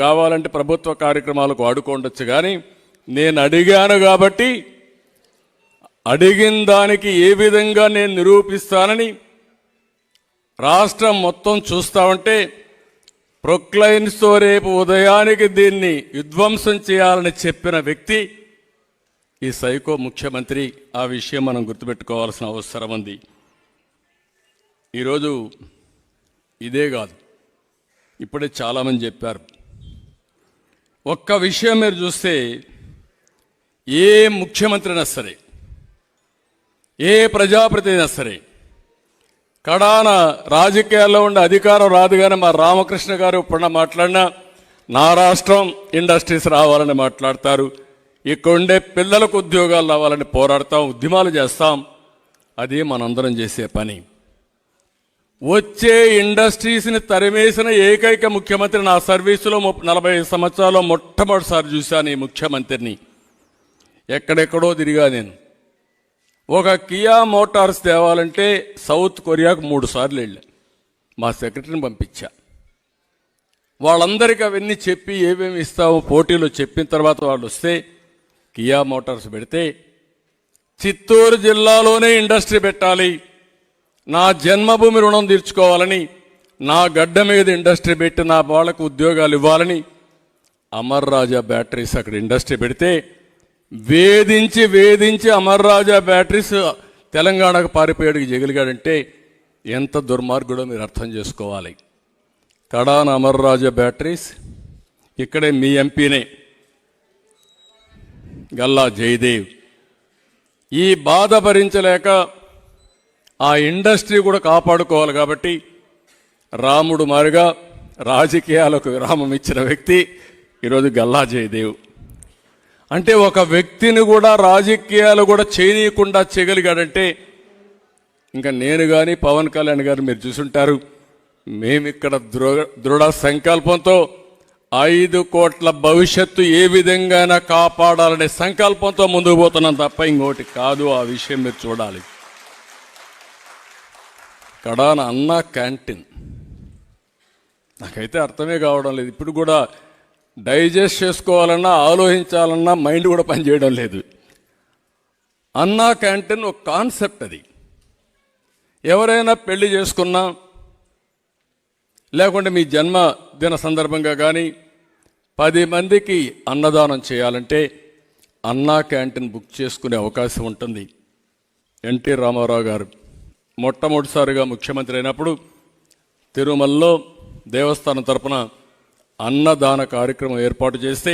కావాలంటే ప్రభుత్వ కార్యక్రమాలకు వాడుకోవచ్చు, కానీ నేను అడిగాను కాబట్టి అడిగిన దానికి ఏ విధంగా నేను నిరూపిస్తానని రాష్ట్రం మొత్తం చూస్తామంటే ప్రొక్లైన్స్తో రేపు ఉదయానికి దీన్ని విధ్వంసం చేయాలని చెప్పిన వ్యక్తి ఈ సైకో ముఖ్యమంత్రి. ఆ విషయం మనం గుర్తుపెట్టుకోవాల్సిన అవసరం ఉంది. ఈరోజు ఇదే కాదు, ఇప్పుడే చాలామంది చెప్పారు. ఒక్క విషయం మీరు చూస్తే ఏ ముఖ్యమంత్రి అయినా సరే, ఏ ప్రజాప్రతినిధి అయినా సరే, కడాన రాజకీయాల్లో ఉండే అధికారం రాదు. కానీ మా రామకృష్ణ గారు ఇప్పుడు మాట్లాడినా నా రాష్ట్రం ఇండస్ట్రీస్ రావాలని మాట్లాడతారు. ఇక్కడ ఉండే పిల్లలకు ఉద్యోగాలు రావాలని పోరాడతాం, ఉద్యమాలు చేస్తాం. అది మనందరం చేసే పని. వచ్చే ఇండస్ట్రీస్ని తరిమేసిన ఏకైక ముఖ్యమంత్రి నా సర్వీసులో 40 సంవత్సరాల్లో మొట్టమొదటిసారి చూశాను ఈ ముఖ్యమంత్రిని. ఎక్కడెక్కడో తిరిగా నేను. ఒక కియా మోటార్స్ తేవాలంటే సౌత్ కొరియాకు 3 సార్లు వెళ్ళా. మా సెక్రటరీని పంపించా. వాళ్ళందరికీ అవన్నీ చెప్పి ఏమేమి ఇస్తామో పోటీలో చెప్పిన తర్వాత వాళ్ళు వస్తే కియా మోటార్స్ పెడితే చిత్తూరు జిల్లాలోనే ఇండస్ట్రీ పెట్టాలి, నా జన్మభూమి రుణం తీర్చుకోవాలని, నా గడ్డ మీద ఇండస్ట్రీ పెట్టి నా వాళ్ళకు ఉద్యోగాలు ఇవ్వాలని అమర్ రాజా బ్యాటరీస్ అక్కడ ఇండస్ట్రీ పెడితే వేధించి అమర్ రాజా బ్యాటరీస్ తెలంగాణకు పారిపోయాడికి జగిలిగాడంటే ఎంత దుర్మార్గుడో మీరు అర్థం చేసుకోవాలి. కడాన అమర్ రాజా బ్యాటరీస్ ఇక్కడే మీ ఎంపీనే గల్లా జయదేవ్. ఈ బాధ భరించలేక ఆ ఇండస్ట్రీ కూడా కాపాడుకోవాలి కాబట్టి రాముడు మారిగా రాజకీయాలకు విరామం ఇచ్చిన వ్యక్తి ఈరోజు గల్లా జయదేవ్. అంటే ఒక వ్యక్తిని కూడా రాజకీయాలు కూడా చేయనీయకుండా చేయగలిగాడంటే ఇంకా నేను కానీ పవన్ కళ్యాణ్ గారు మీరు చూసుంటారు. మేమిక్కడ దృఢ సంకల్పంతో 5 కోట్ల భవిష్యత్తు ఏ విధంగా కాపాడాలనే సంకల్పంతో ముందుకు పోతున్నాం తప్ప ఇంకోటి కాదు. ఆ విషయం మీరు చూడాలి. కడాన అన్నా క్యాంటీన్ నాకైతే అర్థమే కావడం లేదు. ఇప్పుడు కూడా డైజెస్ట్ చేసుకోవాలన్నా ఆలోచించాలన్నా మైండ్ కూడా పనిచేయడం లేదు. అన్నా క్యాంటీన్ ఒక కాన్సెప్ట్. అది ఎవరైనా పెళ్లి చేసుకున్నా లేకుంటే మీ జన్మదిన సందర్భంగా కానీ 10 మందికి అన్నదానం చేయాలంటే అన్నా క్యాంటీన్ బుక్ చేసుకునే అవకాశం ఉంటుంది. ఎన్టీ రామారావు గారు మొట్టమొదటిసారిగా ముఖ్యమంత్రి అయినప్పుడు తిరుమలలో దేవస్థానం తరపున అన్నదాన కార్యక్రమం ఏర్పాటు చేస్తే